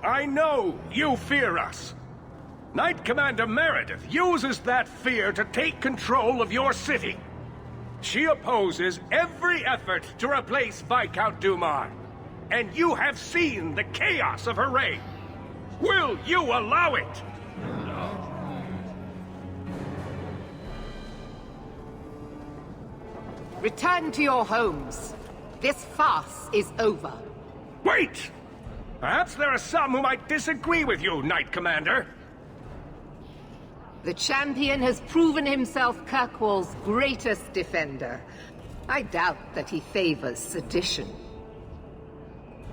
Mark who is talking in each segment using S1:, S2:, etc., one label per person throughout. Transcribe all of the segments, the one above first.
S1: I know you fear us. Knight Commander Meredith uses that fear to take control of your city. She opposes every effort to replace Viscount Dumar. And you have seen the chaos of her reign. Will you allow it?
S2: Return to your homes. This farce is over.
S1: Wait! Perhaps there are some who might disagree with you, Knight Commander.
S2: The champion has proven himself Kirkwall's greatest defender. I doubt that he favors sedition.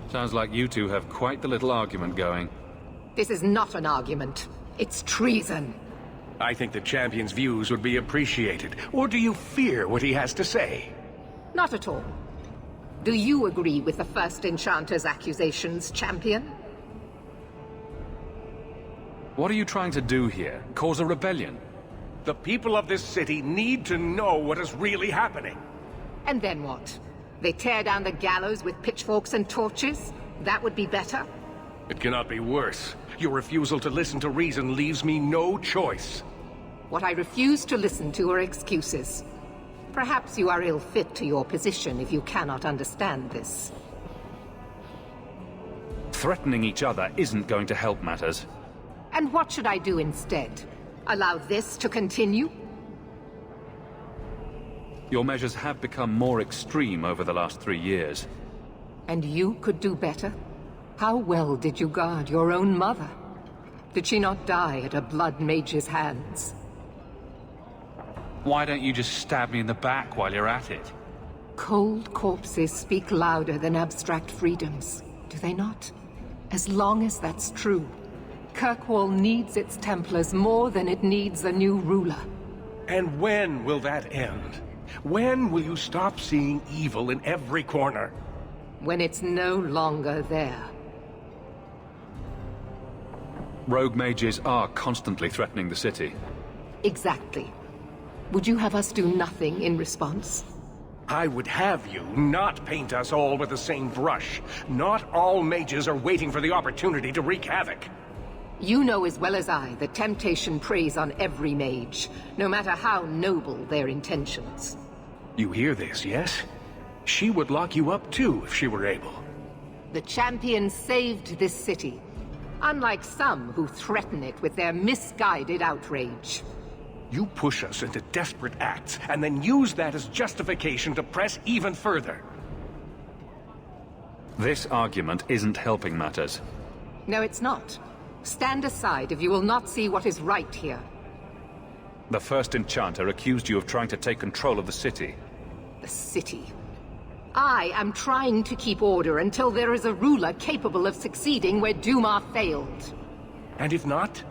S3: Sounds like you two have quite the little argument going.
S2: This is not an argument. It's treason.
S1: I think the champion's views would be appreciated. Or do you fear what he has to say?
S2: Not at all. Do you agree with the first Enchanter's accusations, champion?
S3: What are you trying to do here? Cause a rebellion?
S1: The people of this city need to know what is really happening.
S2: And then what? They tear down the gallows with pitchforks and torches? That would be better?
S1: It cannot be worse. Your refusal to listen to reason leaves me no choice.
S2: What I refuse to listen to are excuses. Perhaps you are ill-fit to your position if you cannot understand this.
S3: Threatening each other isn't going to help matters.
S2: And what should I do instead? Allow this to continue?
S3: Your measures have become more extreme over the last 3 years.
S2: And you could do better? How well did you guard your own mother? Did she not die at a blood mage's hands?
S3: Why don't you just stab me in the back while you're at it?
S2: Cold corpses speak louder than abstract freedoms, do they not? As long as that's true, Kirkwall needs its Templars more than it needs a new ruler.
S1: And when will that end? When will you stop seeing evil in every corner?
S2: When it's no longer there.
S3: Rogue mages are constantly threatening the city.
S2: Exactly. Would you have us do nothing in response?
S1: I would have you not paint us all with the same brush. Not all mages are waiting for the opportunity to wreak havoc.
S2: You know as well as I that temptation preys on every mage, no matter how noble their intentions.
S1: You hear this, yes? She would lock you up too if she were able.
S2: The champion saved this city, unlike some who threaten it with their misguided outrage.
S1: You push us into desperate acts, and then use that as justification to press even further.
S3: This argument isn't helping matters.
S2: No, it's not. Stand aside if you will not see what is right here.
S3: The first Enchanter accused you of trying to take control of the city.
S2: The city. I am trying to keep order until there is a ruler capable of succeeding where Dumar failed.
S1: And if not?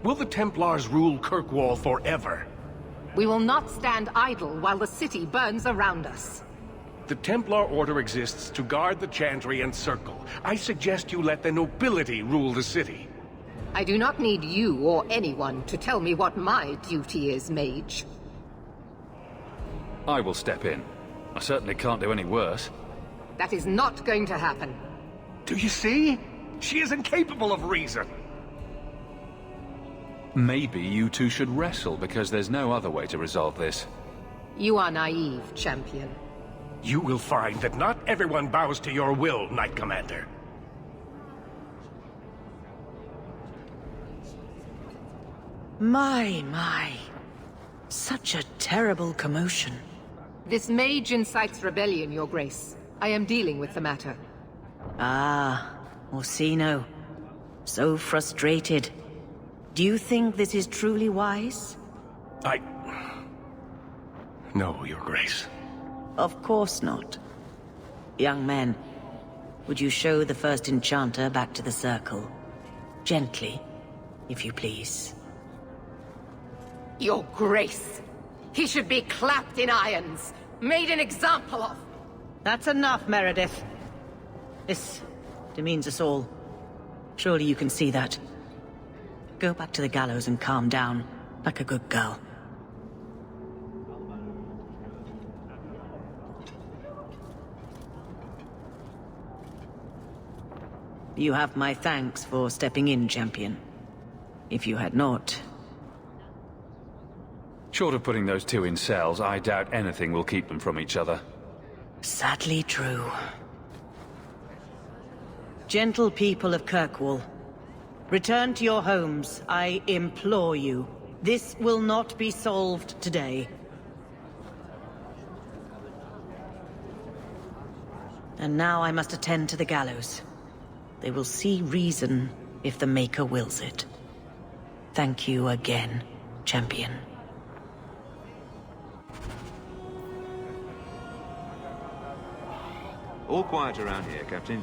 S1: Will the Templars rule Kirkwall forever?
S2: We will not stand idle while the city burns around us.
S1: The Templar Order exists to guard the Chantry and Circle. I suggest you let the nobility rule the city.
S2: I do not need you or anyone to tell me what my duty is, Mage.
S3: I will step in. I certainly can't do any worse.
S2: That is not going to happen.
S1: Do you see? She is incapable of reason.
S3: Maybe you two should wrestle, because there's no other way to resolve this.
S2: You are naive, champion.
S1: You will find that not everyone bows to your will, Knight Commander.
S4: My. Such a terrible commotion.
S2: This mage incites rebellion, Your Grace. I am dealing with the matter.
S4: Ah, Orsino. So frustrated. Do you think this is truly wise?
S1: No, Your Grace.
S4: Of course not. Young men, would you show the first Enchanter back to the Circle? Gently, if you please.
S2: Your Grace! He should be clapped in irons, made an example of!
S4: That's enough, Meredith. This demeans us all. Surely you can see that. Go back to the gallows and calm down, like a good girl. You have my thanks for stepping in, champion. If you had not...
S3: Short of putting those two in cells, I doubt anything will keep them from each other.
S4: Sadly true. Gentle people of Kirkwall, return to your homes, I implore you. This will not be solved today. And now I must attend to the gallows. They will see reason if the Maker wills it. Thank you again, champion.
S5: All quiet around here, Captain.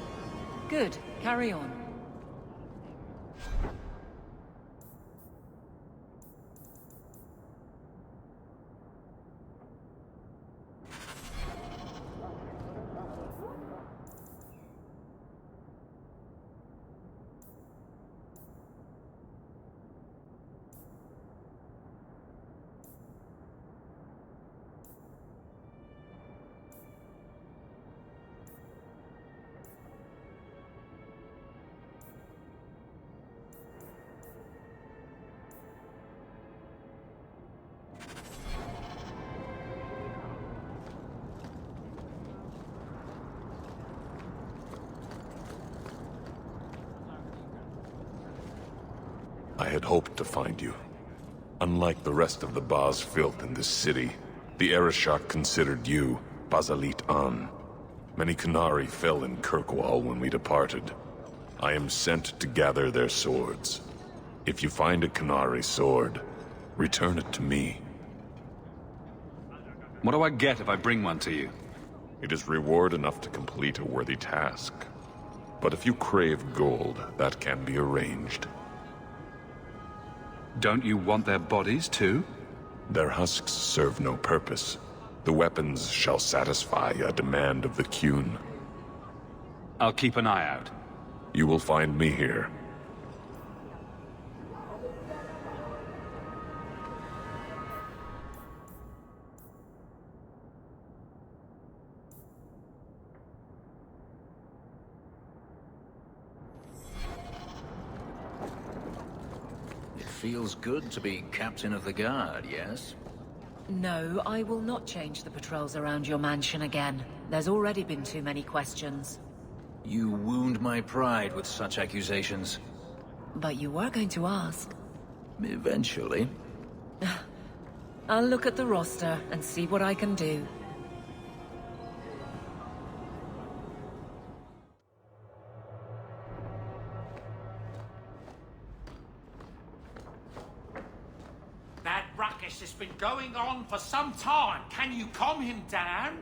S6: Good. Carry on.
S7: I had hoped to find you. Unlike the rest of the Baz filth in this city, the Arishok considered you Basalit An. Many Qunari fell in Kirkwall when we departed. I am sent to gather their swords. If you find a Qunari sword, return it to me.
S3: What do I get if I bring one to you?
S7: It is reward enough to complete a worthy task. But if you crave gold, that can be arranged.
S3: Don't you want their bodies, too?
S7: Their husks serve no purpose. The weapons shall satisfy a demand of the Qun.
S3: I'll keep an eye out.
S7: You will find me here.
S8: Feels good to be captain of the guard, yes?
S6: No, I will not change the patrols around your mansion again. There's already been too many questions.
S8: You wound my pride with such accusations.
S6: But you were going to ask.
S8: Eventually.
S6: I'll look at the roster and see what I can do.
S9: It's been going on for some time. Can you calm him down?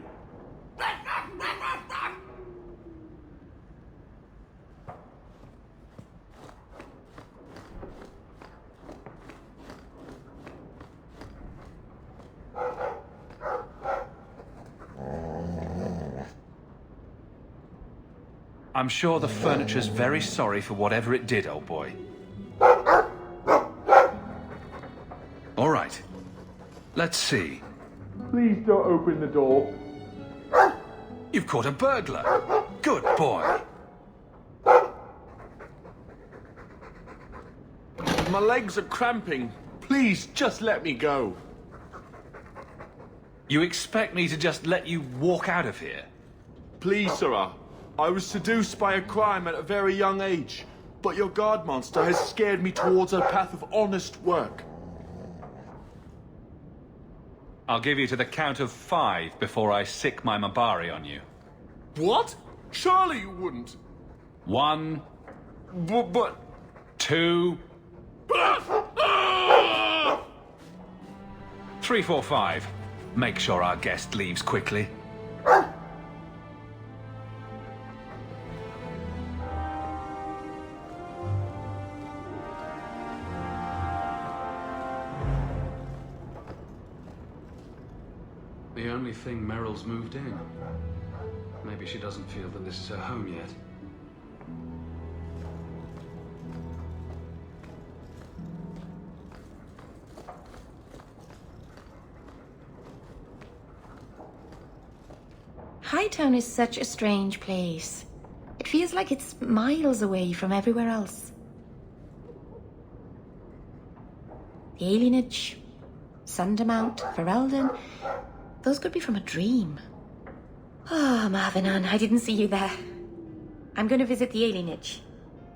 S3: I'm sure the furniture's very sorry for whatever it did, old boy. All right. Let's see.
S1: Please don't open the door.
S3: You've caught a burglar. Good boy.
S1: My legs are cramping. Please, just let me go.
S3: You expect me to just let you walk out of here?
S1: Please, sirrah. I was seduced by a crime at a very young age, but your guard monster has scared me towards a path of honest work.
S3: I'll give you to the count of 5 before I sick my Mabari on you.
S1: What? Surely you wouldn't.
S3: 1.
S1: But...
S3: 2. 3, 4, 5. Make sure our guest leaves quickly.
S10: The only thing Merrill's moved in. Maybe she doesn't feel that this is her home yet.
S11: Hightown is such a strange place. It feels like it's miles away from everywhere else. The alienage, Sundermount, Ferelden, those could be from a dream. Oh, Marvinan, I didn't see you there. I'm going to visit the alienage.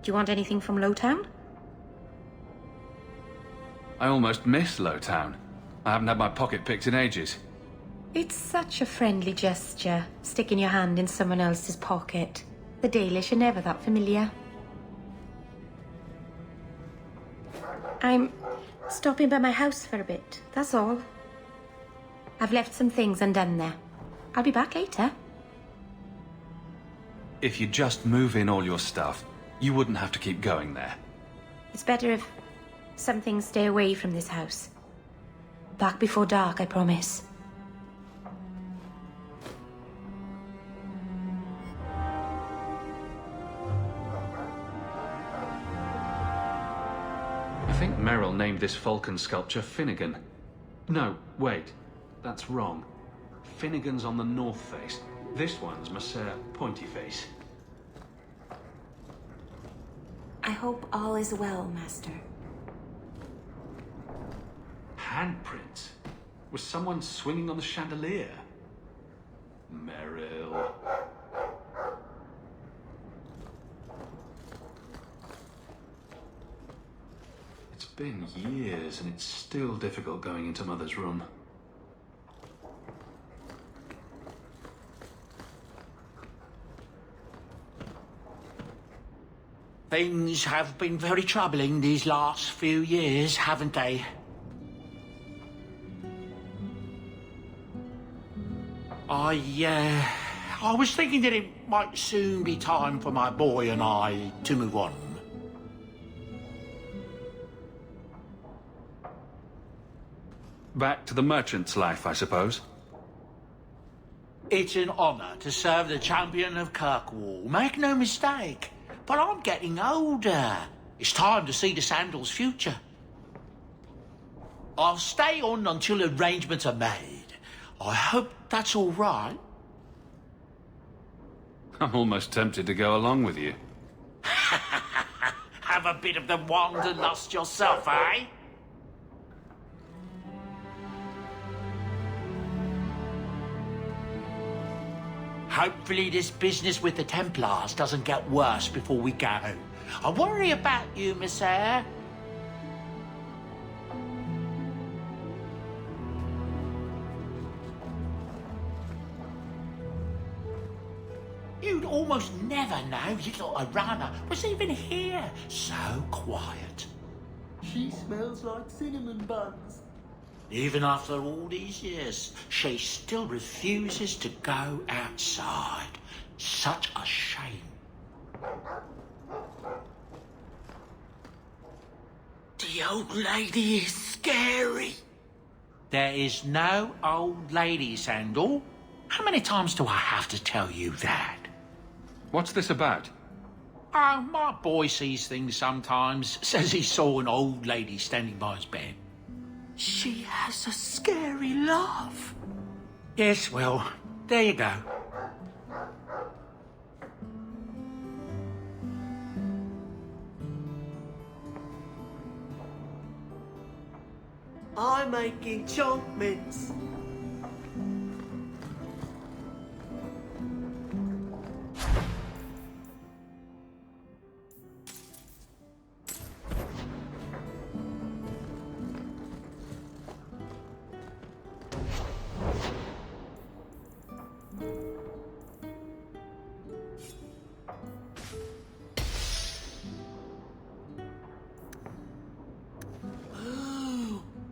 S11: Do you want anything from Lowtown?
S10: I almost miss Lowtown. I haven't had my pocket picked in ages.
S11: It's such a friendly gesture, sticking your hand in someone else's pocket. The Dalish are never that familiar. I'm stopping by my house for a bit, that's all. I've left some things undone there. I'll be back later.
S10: If you just move in all your stuff, you wouldn't have to keep going there.
S11: It's better if some things stay away from this house. Back before dark, I promise.
S10: I think Merrill named this Falcon sculpture Finnegan. No, wait. That's wrong. Finnegan's on the north face. This one's Messer Pointy Face.
S11: I hope all is well, Master.
S10: Handprints? Was someone swinging on the chandelier? Merrill. It's been years and it's still difficult going into Mother's room.
S9: Things have been very troubling these last few years, haven't they? I was thinking that it might soon be time for my boy and I to move on.
S10: Back to the merchant's life, I suppose.
S9: It's an honour to serve the champion of Kirkwall, make no mistake. But I'm getting older. It's time to see the Sandal's future. I'll stay on until arrangements are made. I hope that's all right.
S10: I'm almost tempted to go along with you.
S9: Have a bit of the wanderlust yourself, eh? Hopefully this business with the Templars doesn't get worse before we go. I worry about you, Monsieur. You'd almost never know little Arana was even here. So quiet.
S12: She smells like cinnamon buns.
S9: Even after all these years, she still refuses to go outside. Such a shame. The old lady is scary. There is no old lady, Sandal. How many times do I have to tell you that?
S10: What's this about?
S9: Oh, my boy sees things sometimes. Says he saw an old lady standing by his bed. She has a scary laugh. Yes, well, there you go.
S12: I make enchantments.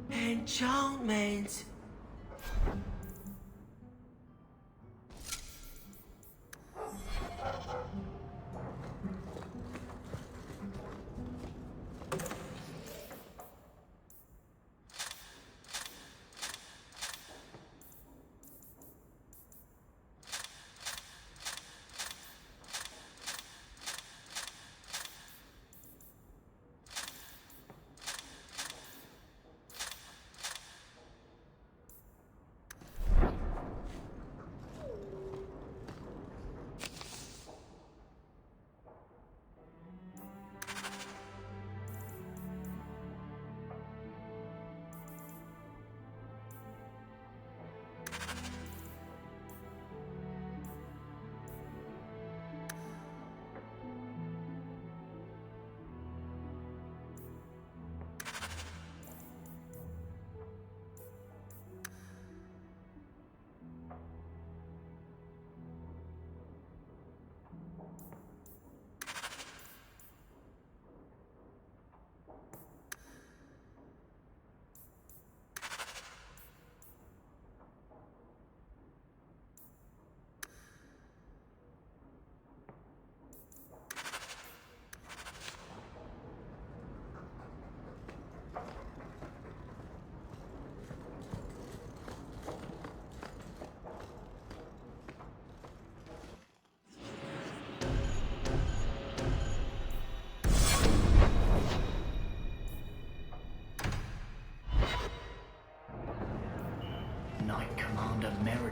S12: Enchantments.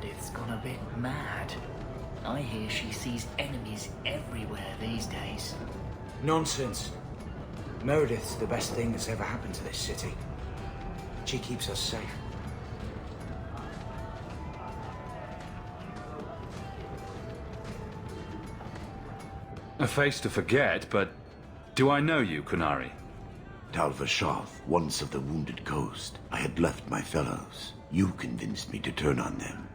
S13: Meredith's gone a bit mad. I hear she sees enemies everywhere these days.
S8: Nonsense. Meredith's the best thing that's ever happened to this city. She keeps us safe.
S3: A face to forget, but do I know you, Kunari?
S14: Talvashoth, once of the Wounded Coast. I had left my fellows. You convinced me to turn on them.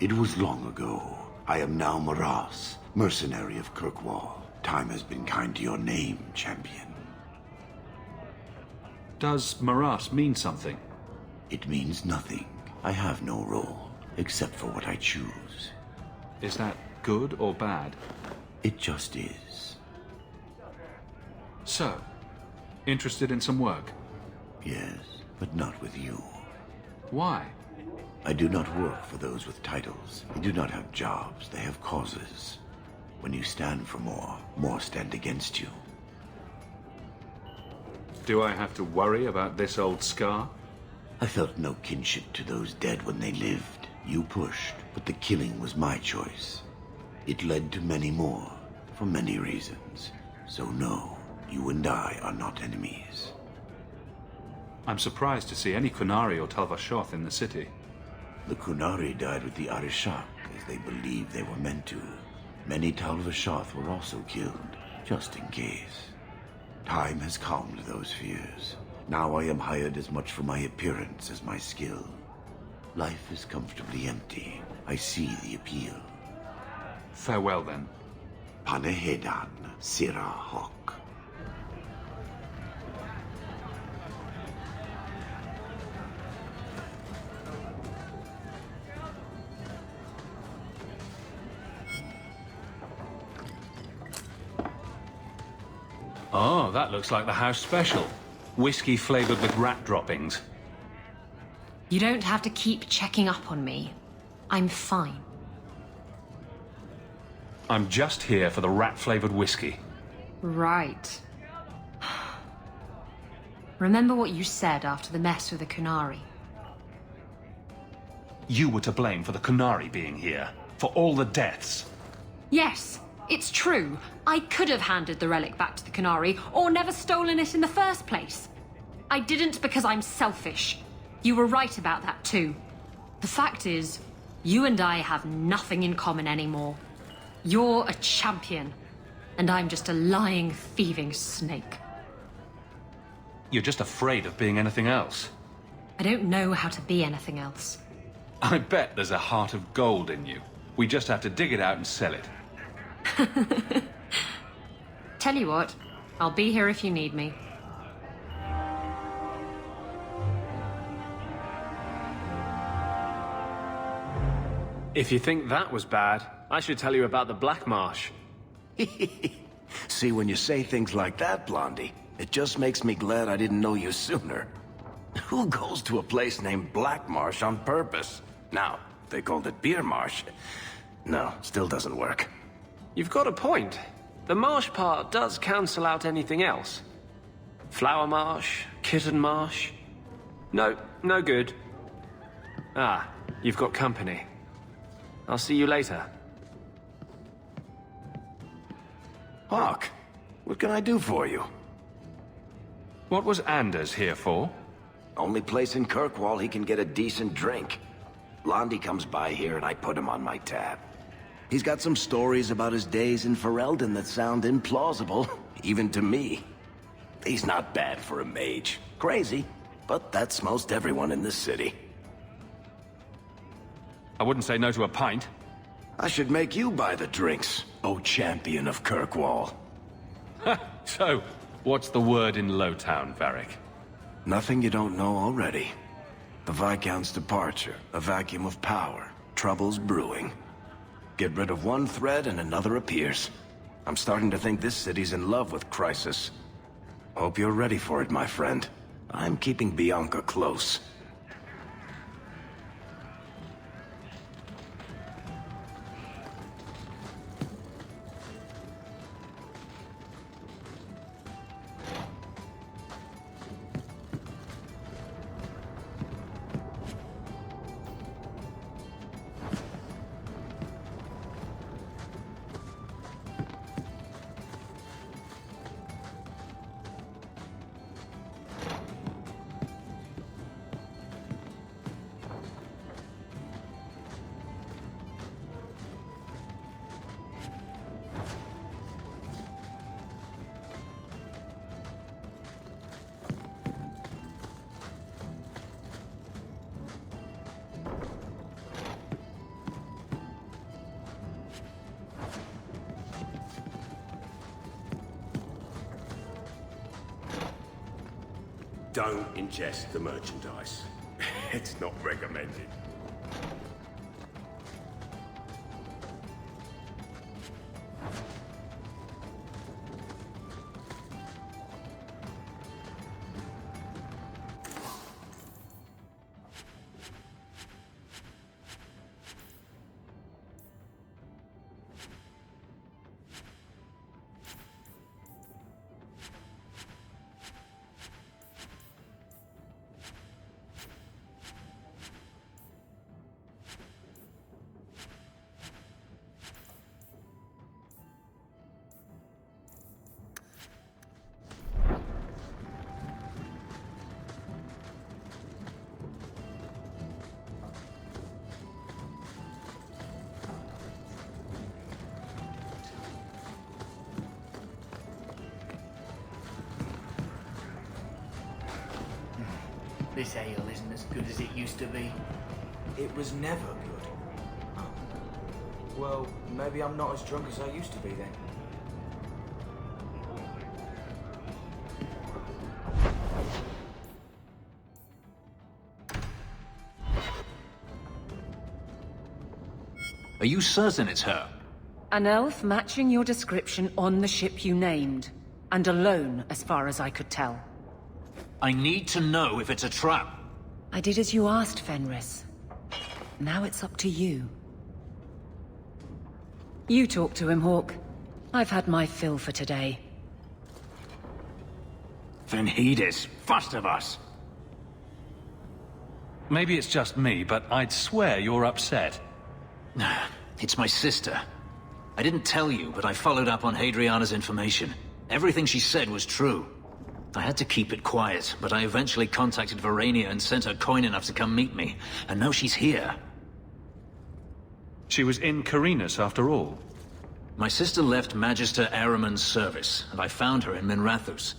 S14: It was long ago. I am now Maras, mercenary of Kirkwall. Time has been kind to your name, champion.
S3: Does Maras mean something?
S14: It means nothing. I have no role, except for what I choose.
S3: Is that good or bad?
S14: It just is.
S3: So, interested in some work?
S14: Yes, but not with you.
S3: Why?
S14: I do not work for those with titles. They do not have jobs, they have causes. When you stand for more, more stand against you.
S3: Do I have to worry about this old scar?
S14: I felt no kinship to those dead when they lived. You pushed, but the killing was my choice. It led to many more, for many reasons. So no, you and I are not enemies.
S3: I'm surprised to see any Kunari or Talvashoth in the city.
S14: The Kunari died with the Arishak, as they believed they were meant to. Many Talvashoth were also killed, just in case. Time has calmed those fears. Now I am hired as much for my appearance as my skill. Life is comfortably empty. I see the appeal.
S3: Farewell, then.
S14: Panehedan, Sira Hawke.
S3: Oh, that looks like the house special. Whiskey flavored with rat droppings.
S11: You don't have to keep checking up on me. I'm fine.
S3: I'm just here for the rat-flavored whiskey.
S11: Right. Remember what you said after the mess with the Kunari?
S3: You were to blame for the Kunari being here, for all the deaths.
S11: Yes, it's true. I could have handed the relic back to the Kunari, or never stolen it in the first place. I didn't because I'm selfish. You were right about that too. The fact is, you and I have nothing in common anymore. You're a champion, and I'm just a lying, thieving snake.
S3: You're just afraid of being anything else.
S11: I don't know how to be anything else.
S3: I bet there's a heart of gold in you. We just have to dig it out and sell it.
S11: Tell you what, I'll be here if you need me.
S15: If you think that was bad, I should tell you about the Black Marsh.
S16: See, when you say things like that, Blondie, it just makes me glad I didn't know you sooner. Who goes to a place named Black Marsh on purpose? Now, if they called it Beer Marsh, no, still doesn't work.
S15: You've got a point. The marsh part does cancel out anything else. Flower Marsh, Kitten Marsh. No, no good. Ah, you've got company. I'll see you later.
S16: Hawke, what can I do for you?
S3: What was Anders here for?
S16: Only place in Kirkwall he can get a decent drink. Blondie comes by here and I put him on my tab. He's got some stories about his days in Ferelden that sound implausible, even to me. He's not bad for a mage. Crazy, but that's most everyone in this city.
S3: I wouldn't say no to a pint.
S16: I should make you buy the drinks, oh champion of Kirkwall.
S3: So, what's the word in Lowtown, Varric?
S16: Nothing you don't know already. The Viscount's departure, a vacuum of power, troubles brewing. Get rid of one thread and another appears. I'm starting to think this city's in love with Crisis. Hope you're ready for it, my friend. I'm keeping Bianca close.
S1: Don't ingest the merchandise. It's not recommended.
S13: This ale isn't as good as it used to be.
S8: It was never good. Oh. Well, maybe I'm not as drunk as I used to be then.
S3: Are you certain it's her?
S6: An elf matching your description on the ship you named. And alone, as far as I could tell.
S3: I need to know if it's a trap.
S6: I did as you asked, Fenris. Now it's up to you. You talk to him, Hawke. I've had my fill for today.
S3: Fenhedis, first of us. Maybe it's just me, but I'd swear you're upset. It's my sister. I didn't tell you, but I followed up on Hadriana's information. Everything she said was true. I had to keep it quiet, but I eventually contacted Varania and sent her coin enough to come meet me. And now she's here. She was in Carinus after all? My sister left Magister Ahriman's service, and I found her in Minrathous.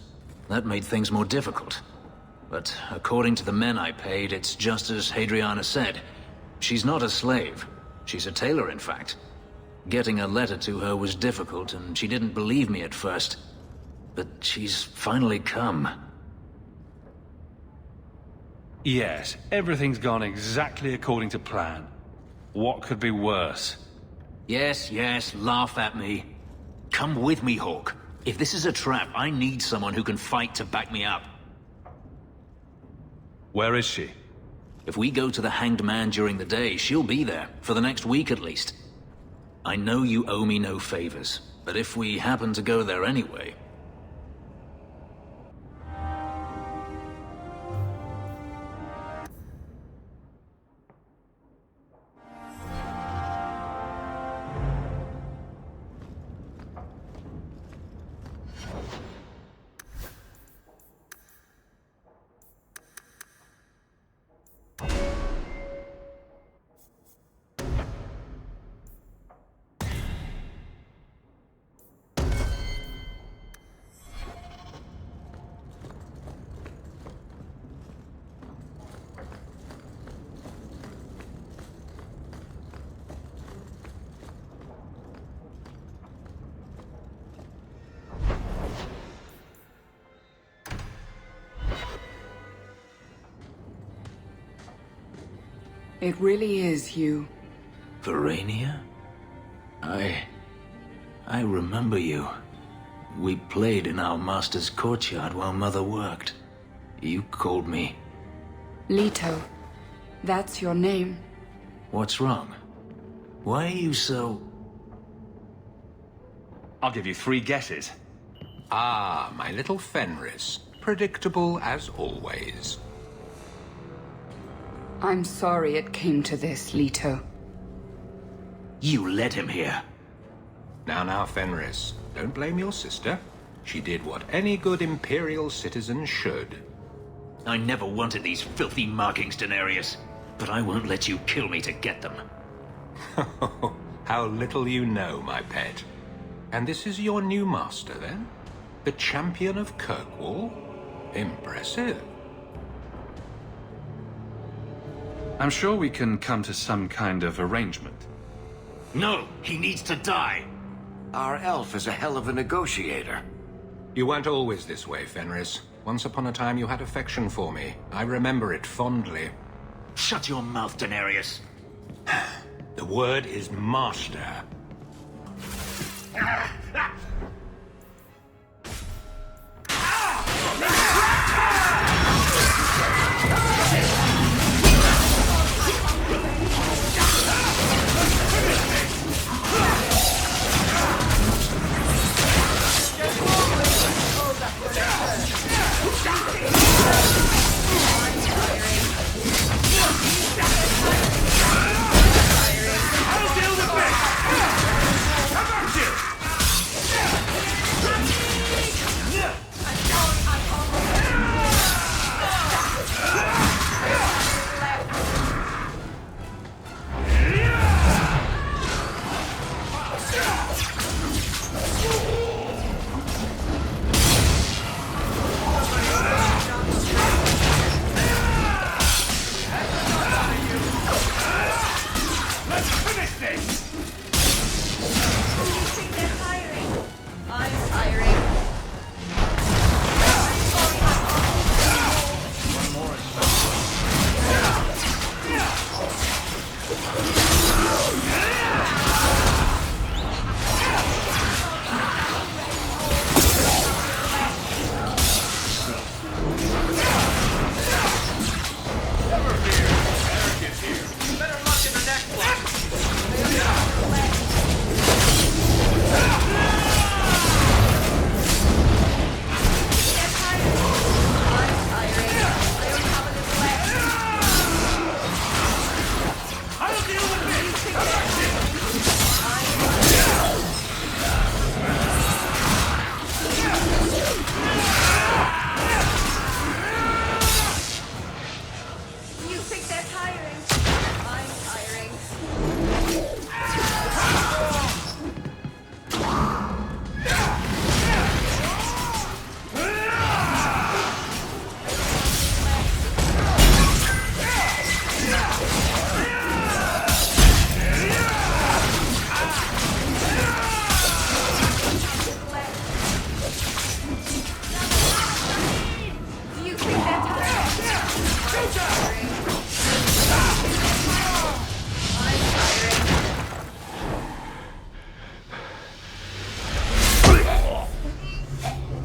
S3: That made things more difficult. But according to the men I paid, it's just as Hadriana said. She's not a slave. She's a tailor, in fact. Getting a letter to her was difficult, and she didn't believe me at first. But she's finally come. Yes, everything's gone exactly according to plan. What could be worse? Yes, laugh at me. Come with me, Hawke. If this is a trap, I need someone who can fight to back me up. Where is she? If we go to the Hanged Man during the day, she'll be there, for the next week at least. I know you owe me no favors, but if we happen to go there anyway...
S17: It really is you.
S3: Varania? I remember you. We played in our master's courtyard while Mother worked. You called me...
S17: Leto. That's your name.
S3: What's wrong? Why are you so...
S18: I'll give you 3 guesses. Ah, my little Fenris. Predictable as always.
S17: I'm sorry it came to this, Leto.
S3: You led him here.
S18: Now, Fenris. Don't blame your sister. She did what any good Imperial citizen should.
S3: I never wanted these filthy markings, Danarius. But I won't let you kill me to get them.
S18: How little you know, my pet. And this is your new master, then? The champion of Kirkwall? Impressive.
S3: I'm sure we can come to some kind of arrangement. No, he needs to die.
S14: Our elf is a hell of a negotiator.
S18: You weren't always this way, Fenris. Once upon a time you had affection for me. I remember it fondly.
S3: Shut your mouth, Danarius.
S18: The word is master.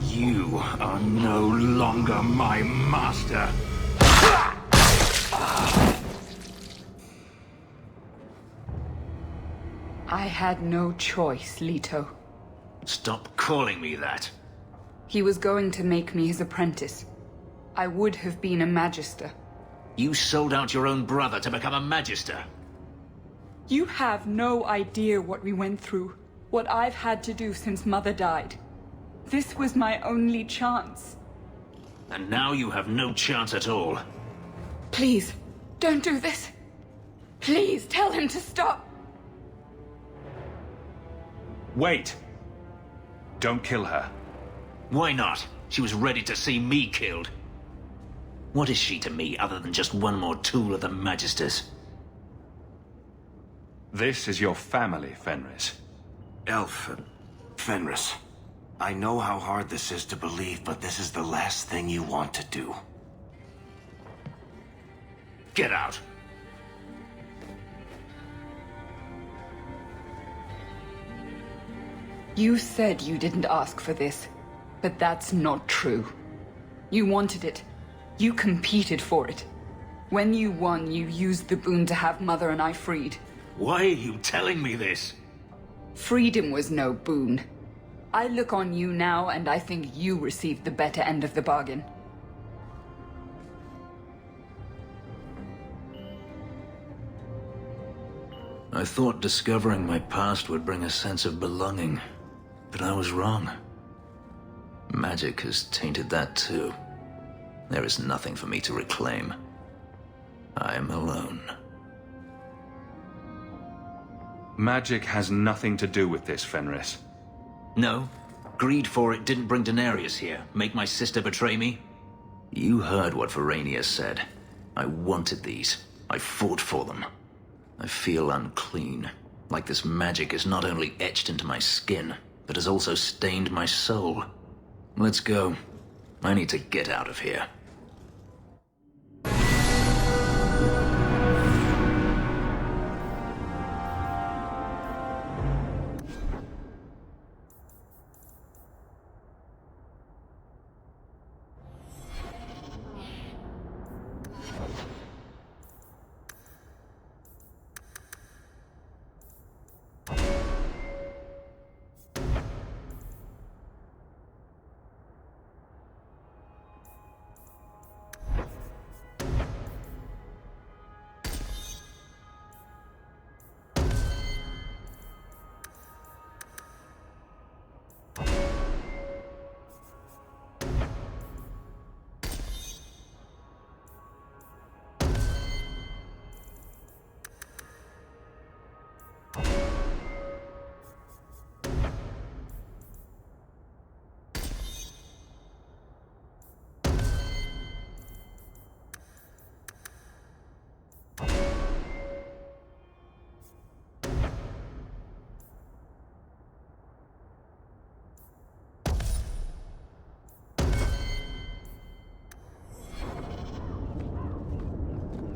S3: You are no longer my master.
S17: I had no choice, Leto.
S3: Stop calling me that.
S17: He was going to make me his apprentice. I would have been a magister.
S3: You sold out your own brother to become a magister.
S17: You have no idea what we went through, what I've had to do since Mother died. This was my only chance.
S3: And now you have no chance at all.
S17: Please, don't do this. Please, tell him to stop.
S19: Wait. Don't kill her.
S3: Why not? She was ready to see me killed. What is she to me other than just one more tool of the Magisters?
S19: This is your family, Fenris.
S16: Fenris. I know how hard this is to believe, but this is the last thing you want to do.
S3: Get out!
S17: You said you didn't ask for this, but that's not true. You wanted it. You competed for it. When you won, you used the boon to have Mother and I freed.
S3: Why are you telling me this?
S17: Freedom was no boon. I look on you now, and I think you received the better end of the bargain.
S3: I thought discovering my past would bring a sense of belonging, but I was wrong. Magic has tainted that too. There is nothing for me to reclaim. I am alone.
S19: Magic has nothing to do with this, Fenris.
S3: No. Greed for it didn't bring Danarius here, make my sister betray me. You heard what Varania said. I wanted these. I fought for them. I feel unclean, like this magic is not only etched into my skin, but has also stained my soul. Let's go. I need to get out of here.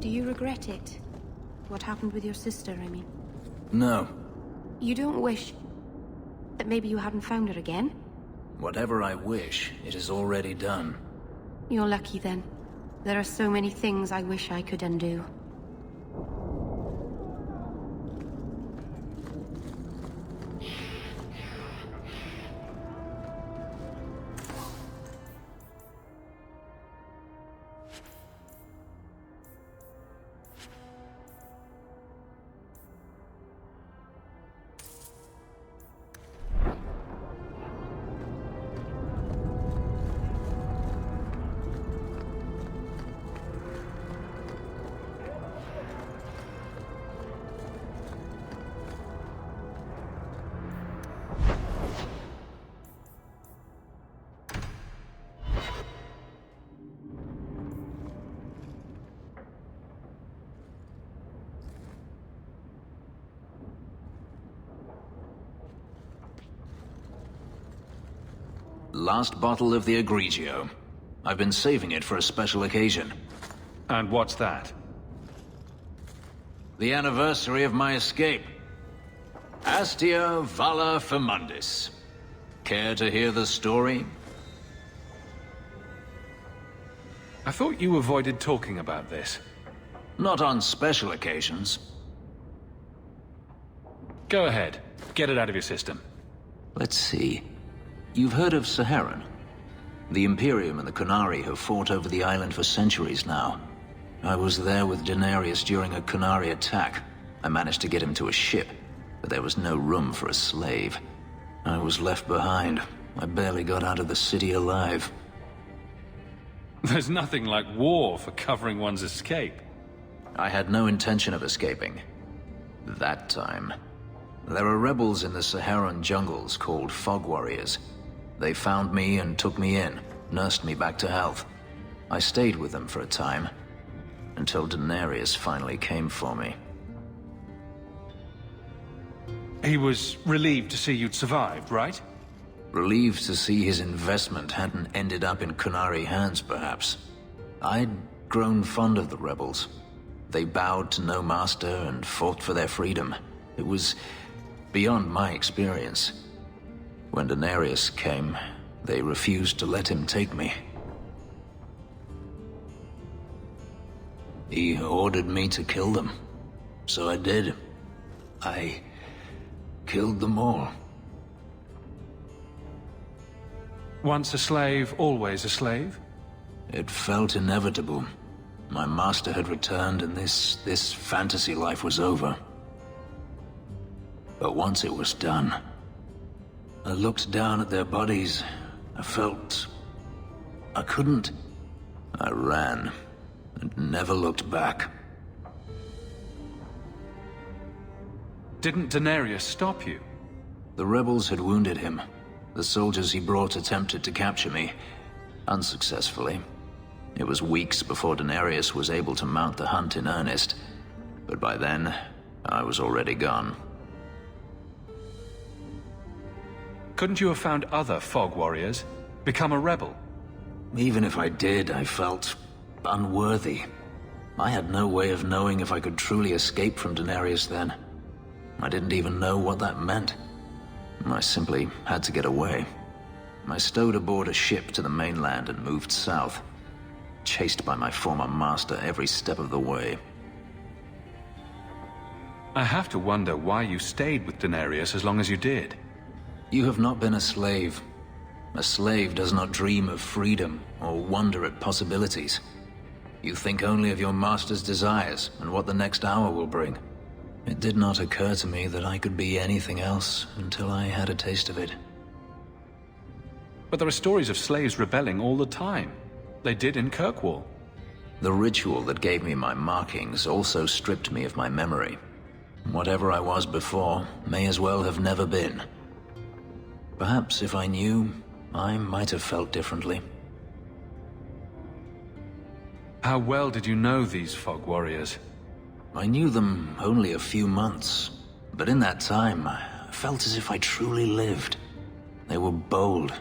S11: Do you regret it? What happened with your sister, I mean?
S3: No.
S11: You don't wish that maybe you hadn't found her again?
S3: Whatever I wish, it is already done.
S11: You're lucky then. There are so many things I wish I could undo.
S3: Last bottle of the Egregio. I've been saving it for a special occasion.
S19: And what's that?
S3: The anniversary of my escape. Astia Vala Femundis. Care to hear the story?
S19: I thought you avoided talking about this.
S3: Not on special occasions.
S19: Go ahead. Get it out of your system.
S3: Let's see. You've heard of Saharan? The Imperium and the Qunari have fought over the island for centuries now. I was there with Danarius during a Qunari attack. I managed to get him to a ship, but there was no room for a slave. I was left behind. I barely got out of the city alive.
S19: There's nothing like war for covering one's escape.
S3: I had no intention of escaping. That time. There are rebels in the Saharan jungles called Fog Warriors. They found me and took me in, nursed me back to health. I stayed with them for a time, until Danarius finally came for me.
S19: He was relieved to see you'd survived, right?
S3: Relieved to see his investment hadn't ended up in Qunari hands, perhaps. I'd grown fond of the rebels. They bowed to no master and fought for their freedom. It was beyond my experience. When Danarius came, they refused to let him take me. He ordered me to kill them. So I did. I killed them all.
S19: Once a slave, always a slave?
S3: It felt inevitable. My master had returned and this fantasy life was over. But once it was done, I looked down at their bodies. I felt I couldn't. I ran and never looked back.
S19: Didn't Danarius stop you?
S3: The rebels had wounded him. The soldiers he brought attempted to capture me, unsuccessfully. It was weeks before Danarius was able to mount the hunt in earnest, but by then, I was already gone.
S19: Couldn't you have found other Fog Warriors? Become a rebel?
S3: Even if I did, I felt unworthy. I had no way of knowing if I could truly escape from Danarius then. I didn't even know what that meant. I simply had to get away. I stowed aboard a ship to the mainland and moved south, chased by my former master every step of the way.
S19: I have to wonder why you stayed with Danarius as long as you did.
S3: You have not been a slave. A slave does not dream of freedom or wonder at possibilities. You think only of your master's desires and what the next hour will bring. It did not occur to me that I could be anything else until I had a taste of it.
S19: But there are stories of slaves rebelling all the time. They did in Kirkwall.
S3: The ritual that gave me my markings also stripped me of my memory. Whatever I was before may as well have never been. Perhaps if I knew, I might have felt differently.
S19: How well did you know these fog warriors?
S3: I knew them only a few months, but in that time, I felt as if I truly lived. They were bold,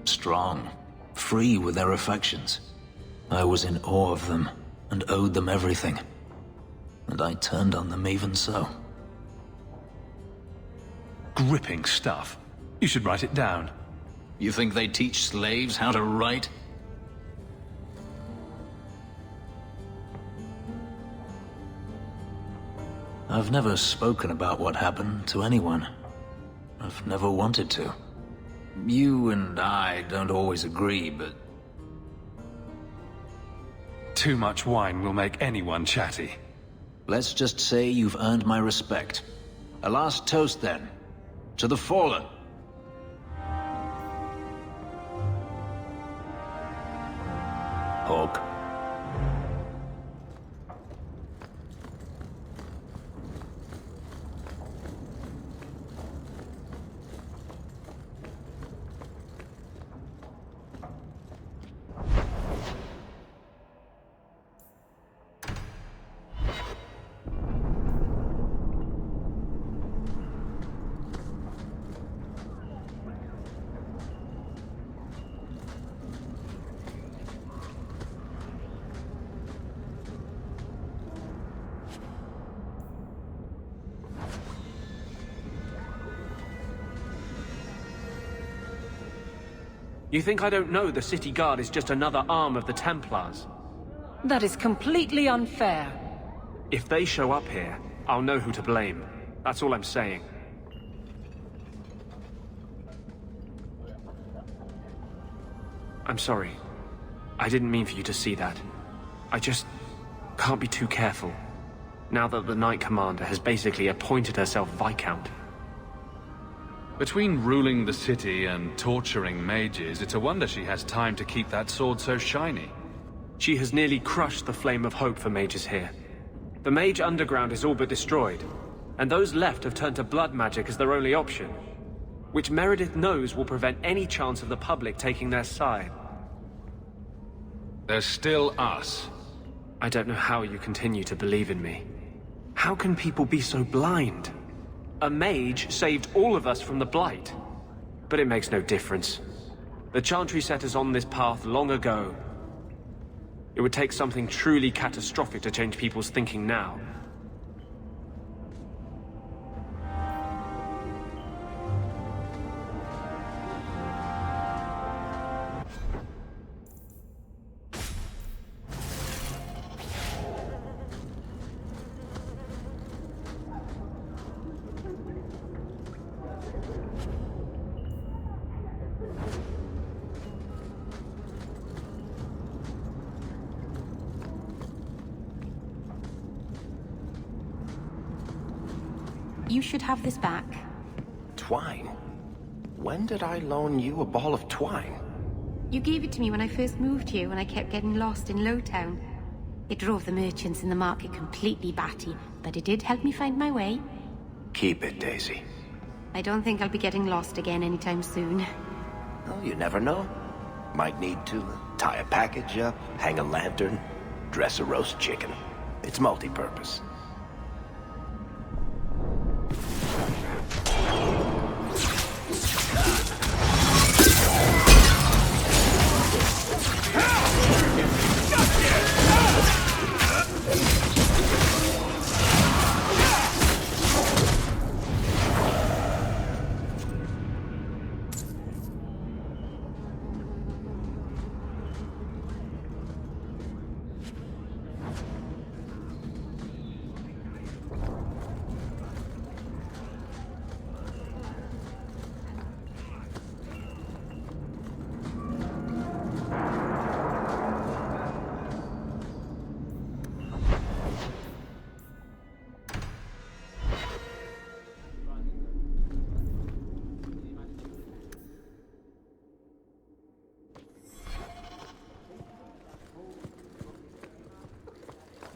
S3: strong, free with their affections. I was in awe of them, and owed them everything. And I turned on them even so.
S19: Gripping stuff. You should write it down.
S3: You think they teach slaves how to write? I've never spoken about what happened to anyone. I've never wanted to. You and I don't always agree, but...
S19: Too much wine will make anyone chatty.
S3: Let's just say you've earned my respect. A last toast, then. To the fallen. Hawke.
S15: You think I don't know the city guard is just another arm of the Templars?
S6: That is completely unfair.
S15: If they show up here, I'll know who to blame. That's all I'm saying. I'm sorry. I didn't mean for you to see that. I just can't be too careful, now that the Knight Commander has basically appointed herself Viscount.
S19: Between ruling the city and torturing mages, it's a wonder she has time to keep that sword so shiny.
S15: She has nearly crushed the flame of hope for mages here. The mage underground is all but destroyed, and those left have turned to blood magic as their only option, which Meredith knows will prevent any chance of the public taking their side.
S19: There's still us.
S15: I don't know how you continue to believe in me. How can people be so blind? A mage saved all of us from the Blight. But it makes no difference. The Chantry set us on this path long ago. It would take something truly catastrophic to change people's thinking now.
S11: You should have this back.
S20: Twine? When did I loan you a ball of twine?
S11: You gave it to me when I first moved here, when I kept getting lost in Lowtown. It drove the merchants in the market completely batty, but it did help me find my way.
S20: Keep it, Daisy.
S11: I don't think I'll be getting lost again anytime soon.
S20: Well, you never know. Might need to tie a package up, hang a lantern, dress a roast chicken. It's multi-purpose.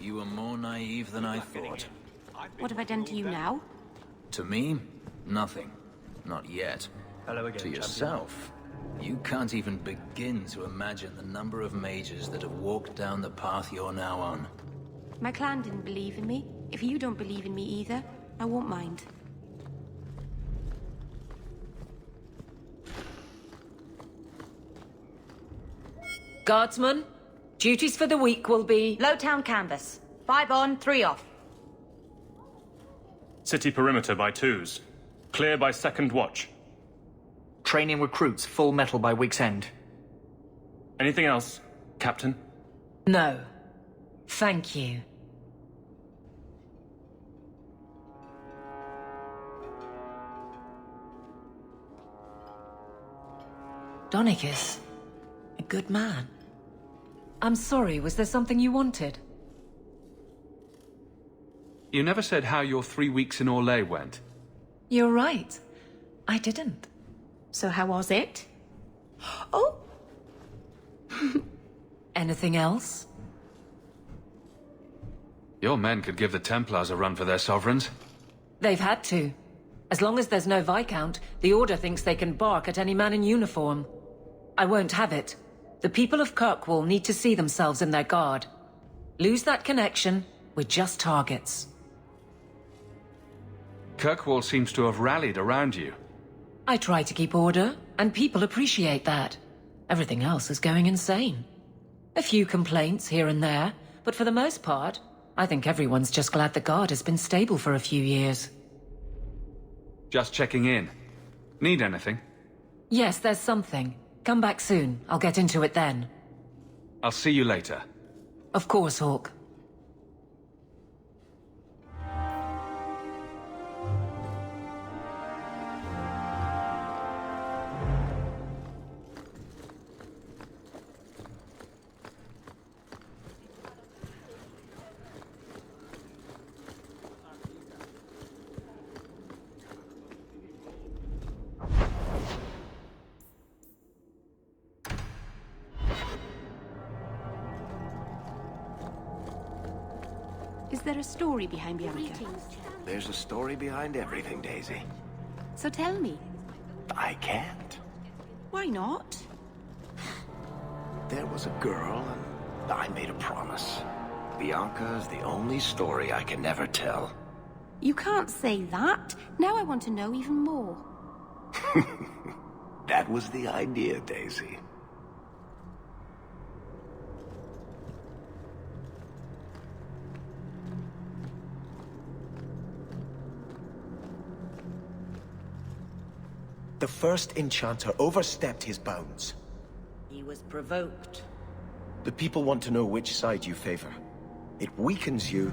S3: You were more naive than I thought.
S11: What have I done to you now?
S3: To me, nothing. Not yet.
S21: Hello again,
S3: to yourself, you can't even begin to imagine the number of mages that have walked down the path you're now on.
S11: My clan didn't believe in me. If you don't believe in me either, I won't mind.
S6: Guardsman, duties for the week will be...
S4: Lowtown canvas. 5 on, 3 off.
S22: City perimeter by 2s. Clear by 2nd watch.
S21: Training recruits full metal by week's end.
S22: Anything else, Captain?
S6: No. Thank you. Donicus, a good man. I'm sorry, was there something you wanted?
S19: You never said how your 3 weeks in Orlais went.
S6: You're right. I didn't.
S11: So how was it? Oh!
S6: Anything else?
S19: Your men could give the Templars a run for their sovereigns.
S6: They've had to. As long as there's no Viscount, the Order thinks they can bark at any man in uniform. I won't have it. The people of Kirkwall need to see themselves in their guard. Lose that connection, we're just targets.
S19: Kirkwall seems to have rallied around you.
S6: I try to keep order, and people appreciate that. Everything else is going insane. A few complaints here and there, but for the most part, I think everyone's just glad the guard has been stable for a few years.
S19: Just checking in. Need anything?
S6: Yes, there's something. Come back soon. I'll get into it then.
S19: I'll see you later.
S6: Of course, Hawke.
S11: Is there a story behind Bianca?
S20: There's a story behind everything, Daisy.
S11: So tell me.
S20: I can't.
S11: Why not?
S20: There was a girl, and I made a promise. Bianca is the only story I can never tell.
S11: You can't say that. Now I want to know even more.
S20: That was the idea, Daisy.
S23: The first Enchanter overstepped his bounds.
S4: He was provoked.
S23: The people want to know which side you favor. It weakens you.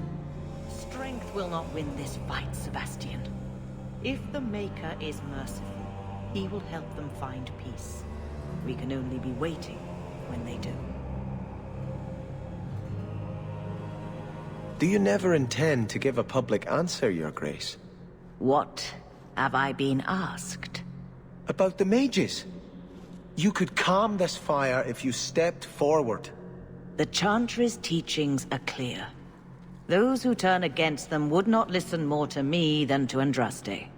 S4: Strength will not win this fight, Sebastian. If the Maker is merciful, he will help them find peace. We can only be waiting when they do.
S23: Do you never intend to give a public answer, Your Grace?
S4: What have I been asked?
S23: About the mages. You could calm this fire if you stepped forward.
S4: The Chantry's teachings are clear. Those who turn against them would not listen more to me than to Andraste.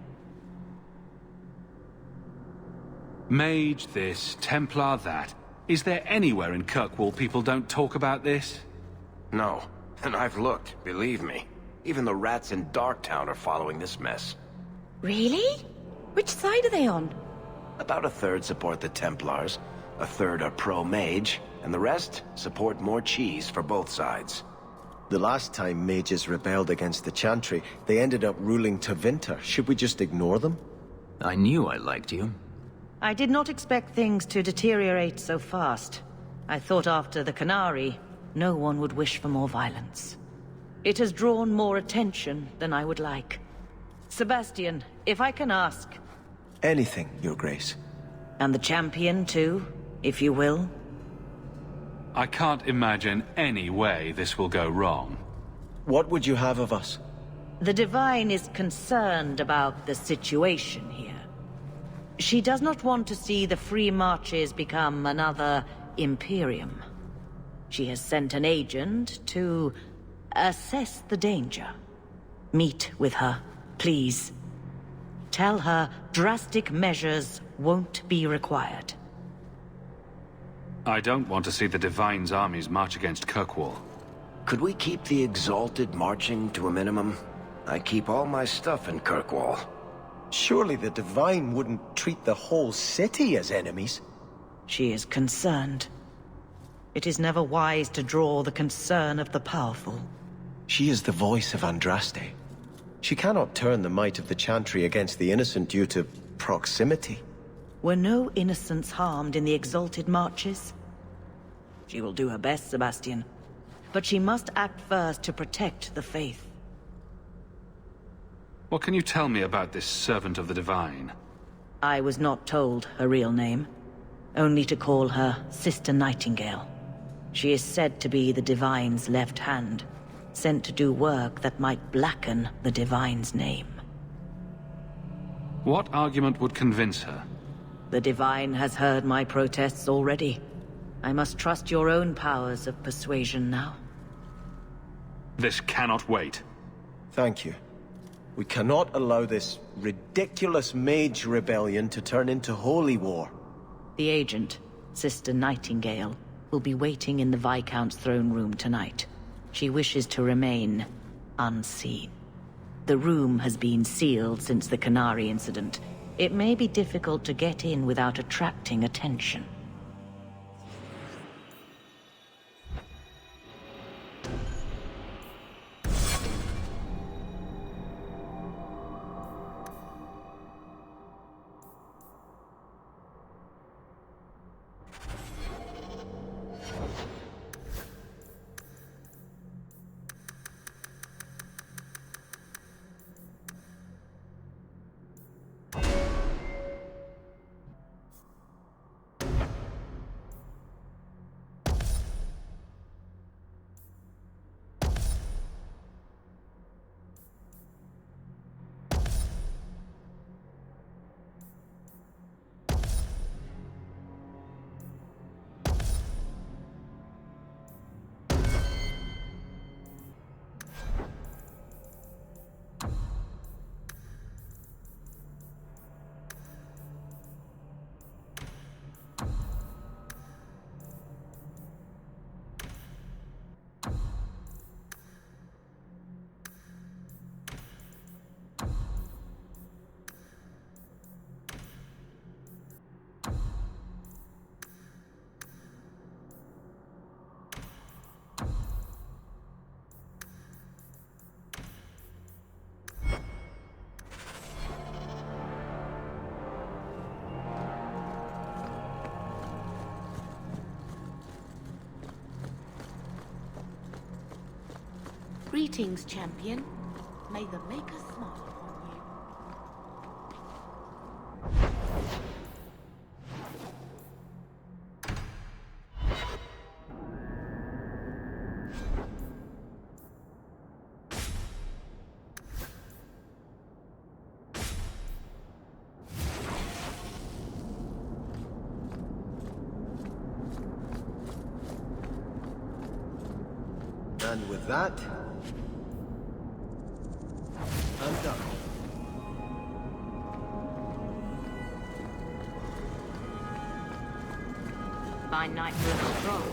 S19: Mage this, Templar that. Is there anywhere in Kirkwall people don't talk about this?
S20: No, and I've looked, believe me. Even the rats in Darktown are following this mess.
S11: Really? Which side are they on?
S20: About a third support the Templars, a third are pro-Mage, and the rest support more cheese for both sides.
S23: The last time mages rebelled against the Chantry, they ended up ruling Tevinter. Should we just ignore them?
S3: I knew I liked you.
S4: I did not expect things to deteriorate so fast. I thought after the Canary, no one would wish for more violence. It has drawn more attention than I would like. Sebastian, if I can ask...
S23: Anything, Your Grace.
S4: And the champion, too, if you will?
S19: I can't imagine any way this will go wrong.
S23: What would you have of us?
S4: The Divine is concerned about the situation here. She does not want to see the Free Marches become another Imperium. She has sent an agent to Assess the danger. Meet with her, please. Tell her drastic measures won't be required.
S19: I don't want to see the Divine's armies march against Kirkwall.
S20: Could we keep the Exalted marching to a minimum? I keep all my stuff in Kirkwall.
S23: Surely the Divine wouldn't treat the whole city as enemies.
S4: She is concerned. It is never wise to draw the concern of the powerful.
S23: She is the voice of Andraste. She cannot turn the might of the Chantry against the innocent due to proximity.
S4: Were no innocents harmed in the Exalted marches? She will do her best, Sebastian. But she must act first to protect the faith.
S19: What can you tell me about this servant of the Divine?
S4: I was not told her real name. Only to call her Sister Nightingale. She is said to be the Divine's left hand, sent to do work that might blacken the Divine's name.
S19: What argument would convince her?
S4: The Divine has heard my protests already. I must trust your own powers of persuasion now.
S19: This cannot wait.
S23: Thank you. We cannot allow this ridiculous Mage rebellion to turn into holy war.
S4: The agent, Sister Nightingale, will be waiting in the Viscount's throne room tonight. She wishes to remain unseen. The room has been sealed since the Canary incident. It may be difficult to get in without attracting attention.
S11: Greetings, champion. May the Maker smile upon you.
S23: And with that, I'm done.
S4: Fine night for a stroll.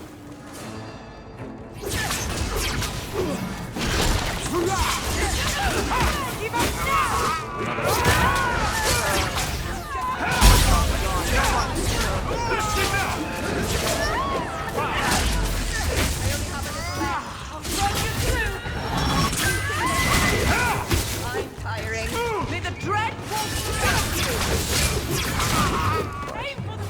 S11: I'm tiring. May the dread walk you. Aim for the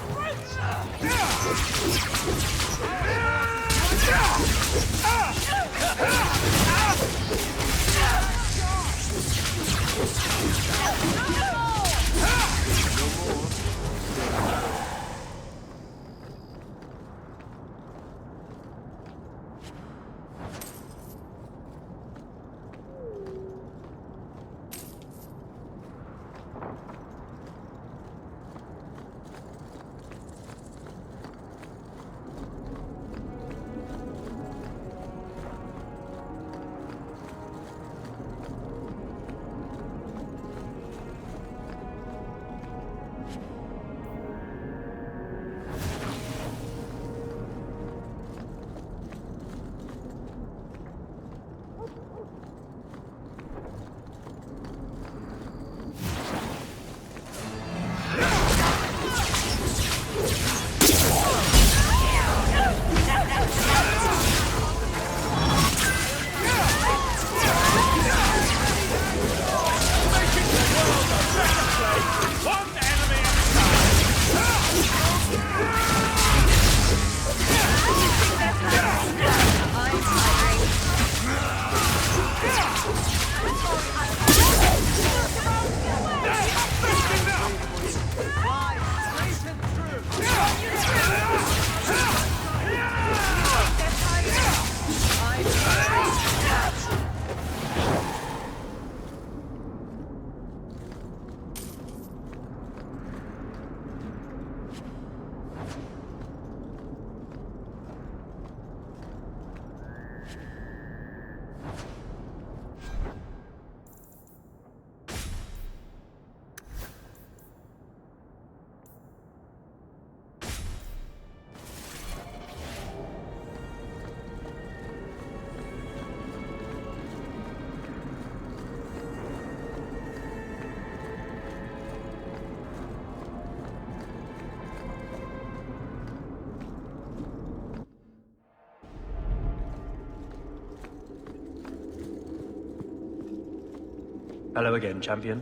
S2: Hello again, champion.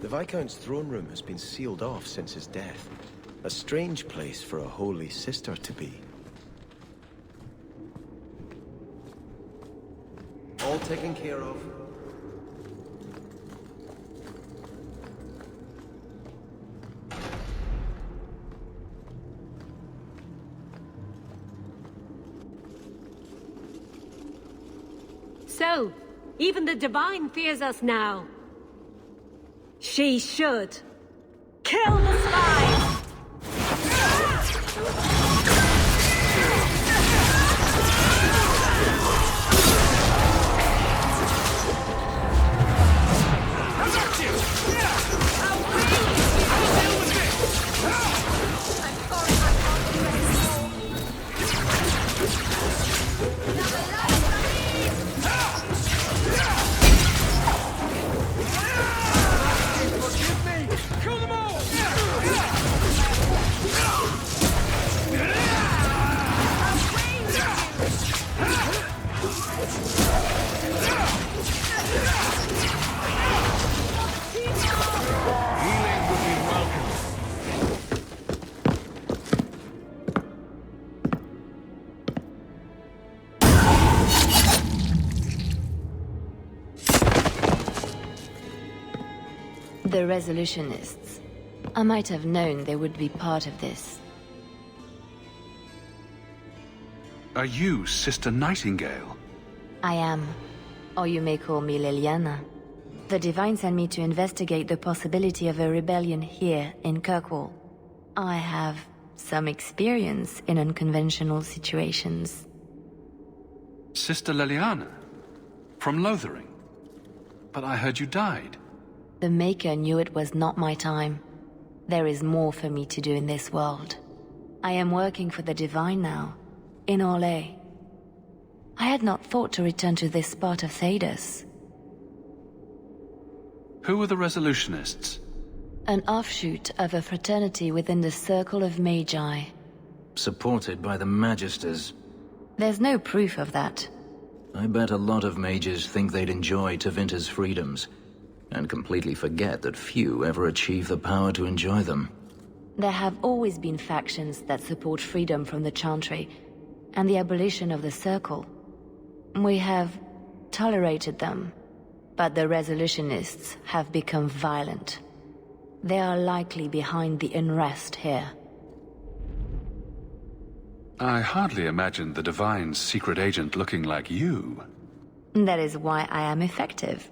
S23: The Viscount's throne room has been sealed off since his death. A strange place for a holy sister to be. All taken care of.
S5: So, even the Divine fears us now. She should. Kill the spies!
S7: The Resolutionists. I might have known they would be part of this.
S19: Are you Sister Nightingale?
S7: I am. Or you may call me Leliana. The Divine sent me to investigate the possibility of a rebellion here in Kirkwall. I have some experience in unconventional situations.
S19: Sister Leliana? From Lothering? But I heard you died.
S7: The Maker knew it was not my time. There is more for me to do in this world. I am working for the Divine now, in Orlais. I had not thought to return to this part of Taarbas.
S19: Who are the Resolutionists?
S7: An offshoot of a fraternity within the Circle of Magi.
S3: Supported by the Magisters.
S7: There's no proof of that.
S3: I bet a lot of mages think they'd enjoy Tevinter's freedoms, and completely forget that few ever achieve the power to enjoy them.
S7: There have always been factions that support freedom from the Chantry, and the abolition of the Circle. We have tolerated them, but the Resolutionists have become violent. They are likely behind the unrest here.
S19: I hardly imagined the Divine's secret agent looking like you.
S7: That is why I am effective.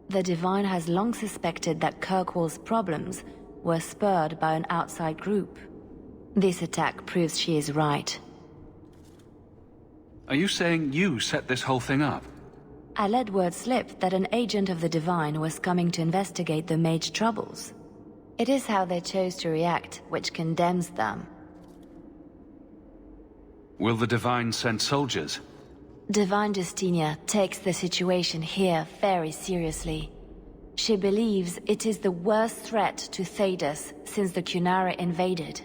S7: The Divine has long suspected that Kirkwall's problems were spurred by an outside group. This attack proves she is right.
S19: Are you saying you set this whole thing up?
S7: I let word slip that an agent of the Divine was coming to investigate the Mage troubles. It is how they chose to react which condemns them.
S19: Will the Divine send soldiers?
S7: Divine Justinia takes the situation here very seriously. She believes it is the worst threat to Taarbas since the Qunari invaded.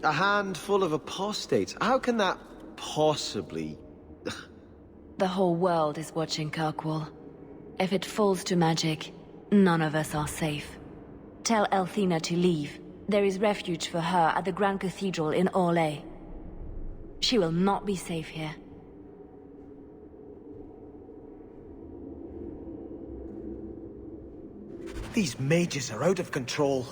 S23: A handful of apostates? How can that possibly...
S7: The whole world is watching Kirkwall. If it falls to magic, none of us are safe. Tell Elthina to leave. There is refuge for her at the Grand Cathedral in Orlais. She will not be safe here.
S23: These mages are out of control.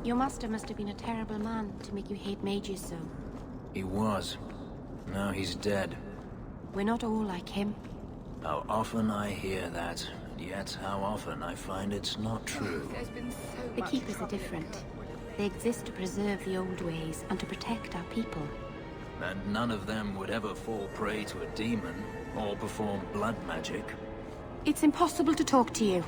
S11: Your master must have been a terrible man to make you hate mages so.
S3: He was. Now he's dead.
S11: We're not all like him.
S3: How often I hear that, and yet how often I find it's not true.
S11: The Keepers are different. They exist to preserve the old ways and to protect our people.
S3: And none of them would ever fall prey to a demon, or perform blood magic.
S11: It's impossible to talk to you.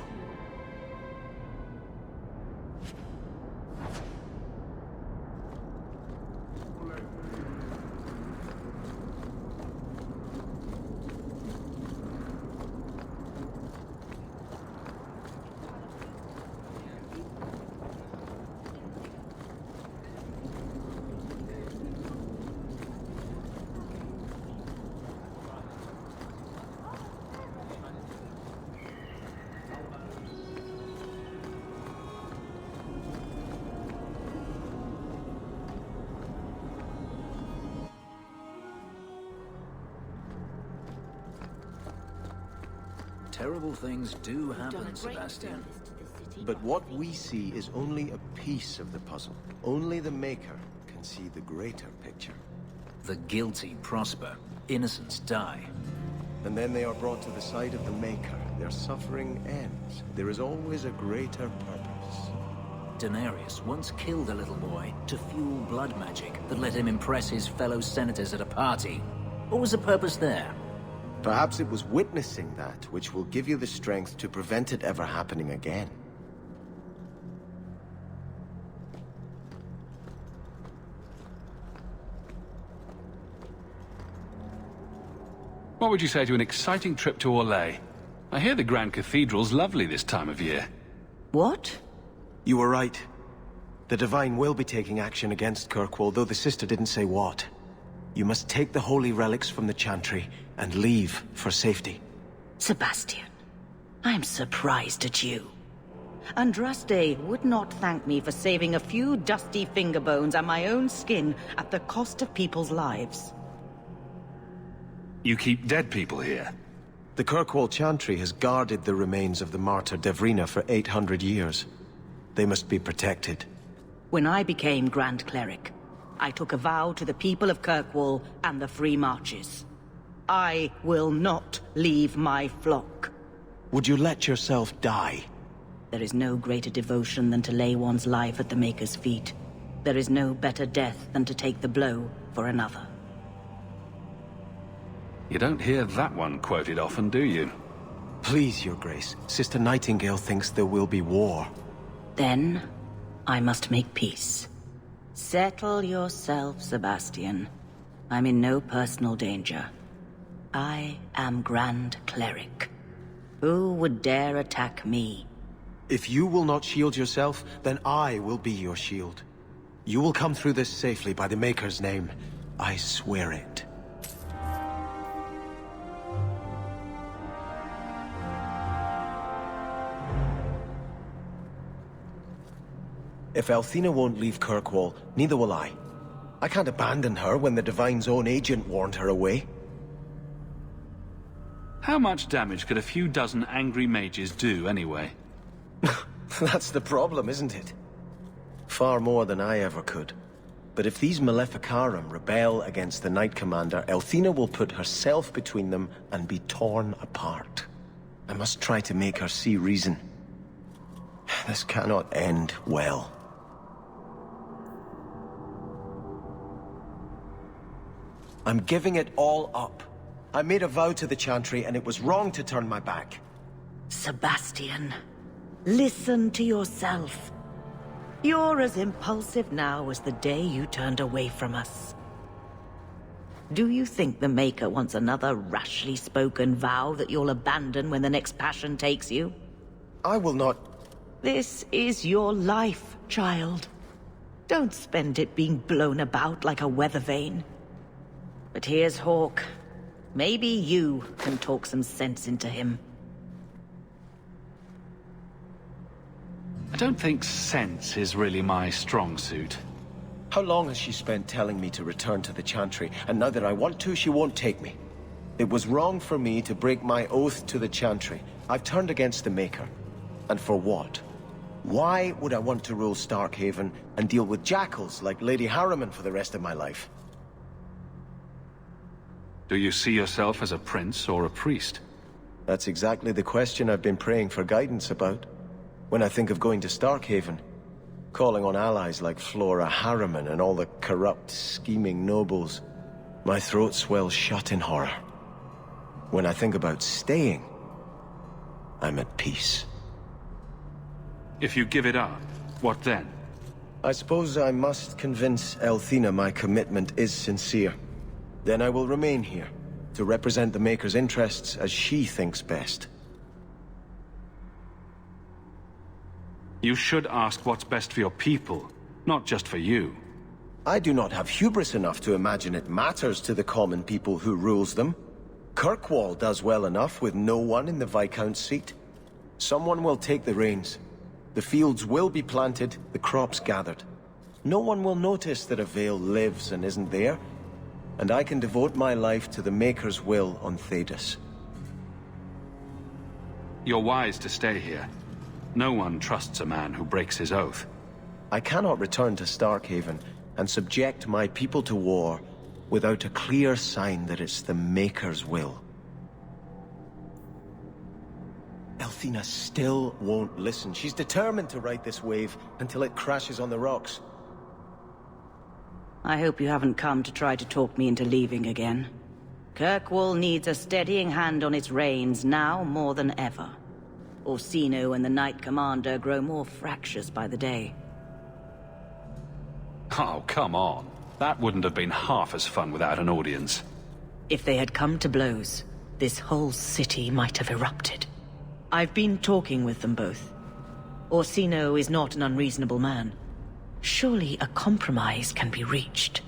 S3: Terrible things do happen, Sebastian.
S23: But what we see is only a piece of the puzzle. Only the Maker can see the greater picture.
S3: The guilty prosper. Innocents die.
S23: And then they are brought to the side of the Maker. Their suffering ends. There is always a greater purpose.
S3: Danarius once killed a little boy to fuel blood magic that let him impress his fellow senators at a party. What was the purpose there?
S23: Perhaps it was witnessing that which will give you the strength to prevent it ever happening again.
S19: What would you say to an exciting trip to Orlais? I hear the Grand Cathedral's lovely this time of year.
S4: What?
S23: You were right. The Divine will be taking action against Kirkwall, though the sister didn't say what. You must take the holy relics from the Chantry and leave for safety.
S4: Sebastian, I'm surprised at you. Andraste would not thank me for saving a few dusty finger bones and my own skin at the cost of people's lives.
S19: You keep dead people here?
S23: The Kirkwall Chantry has guarded the remains of the martyr Devrina for 800 years. They must be protected.
S4: When I became Grand Cleric, I took a vow to the people of Kirkwall and the Free Marches. I will not leave my flock.
S23: Would you let yourself die?
S4: There is no greater devotion than to lay one's life at the Maker's feet. There is no better death than to take the blow for another.
S19: You don't hear that one quoted often, do you?
S23: Please, Your Grace. Sister Nightingale thinks there will be war.
S4: Then, I must make peace. Settle yourself, Sebastian. I'm in no personal danger. I am Grand Cleric. Who would dare attack me?
S23: If you will not shield yourself, then I will be your shield. You will come through this safely by the Maker's name. I swear it. If Elthina won't leave Kirkwall, neither will I. I can't abandon her when the Divine's own agent warned her away.
S19: How much damage could a few dozen angry mages do, anyway?
S23: That's the problem, isn't it? Far more than I ever could. But if these Maleficarum rebel against the Knight Commander, Elthina will put herself between them and be torn apart. I must try to make her see reason. This cannot end well. I'm giving it all up. I made a vow to the Chantry, and it was wrong to turn my back.
S4: Sebastian, listen to yourself. You're as impulsive now as the day you turned away from us. Do you think the Maker wants another rashly spoken vow that you'll abandon when the next passion takes you?
S23: I will not...
S4: This is your life, child. Don't spend it being blown about like a weather vane. But here's Hawke. Maybe you can talk some sense into him.
S19: I don't think sense is really my strong suit.
S23: How long has she spent telling me to return to the Chantry, and now that I want to, she won't take me? It was wrong for me to break my oath to the Chantry. I've turned against the Maker. And for what? Why would I want to rule Starkhaven and deal with jackals like Lady Harriman for the rest of my life?
S19: Do you see yourself as a prince or a priest?
S23: That's exactly the question I've been praying for guidance about. When I think of going to Starkhaven, calling on allies like Flora Harriman and all the corrupt, scheming nobles, my throat swells shut in horror. When I think about staying, I'm at peace.
S19: If you give it up, what then?
S23: I suppose I must convince Elthina my commitment is sincere. Then I will remain here, to represent the Maker's interests as she thinks best.
S19: You should ask what's best for your people, not just for you.
S23: I do not have hubris enough to imagine it matters to the common people who rules them. Kirkwall does well enough with no one in the Viscount's seat. Someone will take the reins. The fields will be planted, the crops gathered. No one will notice that a Vale lives and isn't there, and I can devote my life to the Maker's will on Thedas.
S19: You're wise to stay here. No one trusts a man who breaks his oath.
S23: I cannot return to Starkhaven and subject my people to war without a clear sign that it's the Maker's will. Elthina still won't listen. She's determined to ride this wave until it crashes on the rocks.
S4: I hope you haven't come to try to talk me into leaving again. Kirkwall needs a steadying hand on its reins now more than ever. Orsino and the Knight Commander grow more fractious by the day.
S19: Oh, come on. That wouldn't have been half as fun without an audience.
S4: If they had come to blows, this whole city might have erupted. I've been talking with them both. Orsino is not an unreasonable man. Surely a compromise can be reached.